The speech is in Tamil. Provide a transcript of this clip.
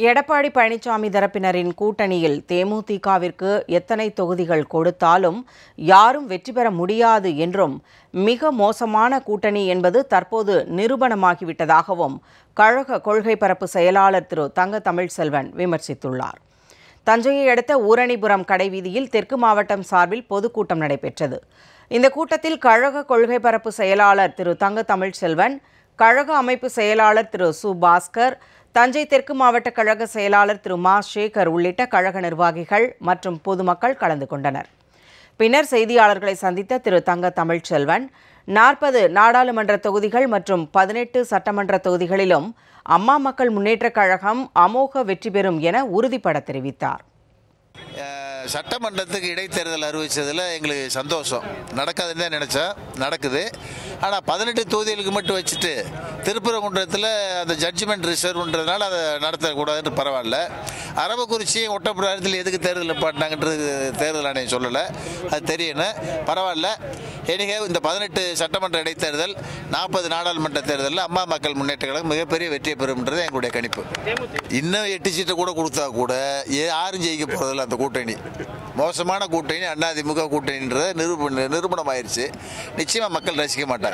எடப்பாடி பழனிசாமி தரப்பினரின் கூட்டணியில் தேமுதிகவிற்கு எத்தனை தொகுதிகள் கொடுத்தாலும் யாரும் வெற்றி பெற முடியாது என்றும், மிக மோசமான கூட்டணி என்பது தற்போது நிரூபணமாகிவிட்டதாகவும் கழக கொள்கை பரப்பு செயலாளர் திரு தங்க தமிழ்செல்வன் விமர்சித்துள்ளார். தஞ்சையை அடுத்த ஊரணிபுரம் கடைவீதியில் தெற்கு மாவட்டம் சார்பில் பொதுக்கூட்டம் நடைபெற்றது. இந்த கூட்டத்தில் கழக கொள்கை பரப்பு செயலாளர் திரு தங்க தமிழ்செல்வன், கழக அமைப்பு செயலாளர் திரு சு பாஸ்கர், தஞ்சை தெற்கு மாவட்ட கழக செயலாளர் திரு மா சேகர் உள்ளிட்ட கழக நிர்வாகிகள் மற்றும் பொதுமக்கள் கலந்து கொண்டனர். பின்னர் செய்தியாளர்களை சந்தித்த திரு தங்க தமிழ்செல்வன், 40 நாடாளுமன்ற தொகுதிகள் மற்றும் 18 சட்டமன்ற தொகுதிகளிலும் அம்மா மக்கள் முன்னேற்றக் கழகம் அமோக வெற்றி பெறும் என உறுதிபட தெரிவித்தார். சட்டமன்றத்துக்கு இடைத்தேர்தல் அறிவித்ததில் எங்களுக்கு சந்தோஷம். நடக்காதுன்னு தான் நினச்சோம், நடக்குது. ஆனால் 18 தொகுதிகளுக்கு மட்டும் வச்சுட்டு திருப்பரங்குன்றத்தில் அந்த ஜட்ஜ்மெண்ட் ரிசர்வ்ன்றதுனால அதை நடத்தக்கூடாதுன்னு பரவாயில்ல. அரவக்குறிச்சி ஒட்டப்புறாரத்தில் எதுக்கு தேர்தல் நிப்பாட்டினாங்கன்றது தேர்தல் ஆணையம் சொல்லலை, அது தெரியணும், பரவாயில்ல. எனிகே இந்த 18 சட்டமன்ற இடைத்தேர்தல் 40 நாடாளுமன்ற தேர்தலில் அம்மா மக்கள் முன்னேற்ற கழகம் மிகப்பெரிய வெற்றியை பெறும்ன்றது எங்களுடைய கணிப்பு. இன்னும் 8 சீட்டை கூட கொடுத்தா கூட யாரும் ஜெயிக்க போகிறதில்ல. அந்த கூட்டணி மோசமான கூட்டணி, அதிமுக கூட்டணின்றது நிரூபணமாயிருச்சு. நிச்சயமாக மக்கள் ரசிக்க மாட்டாங்க.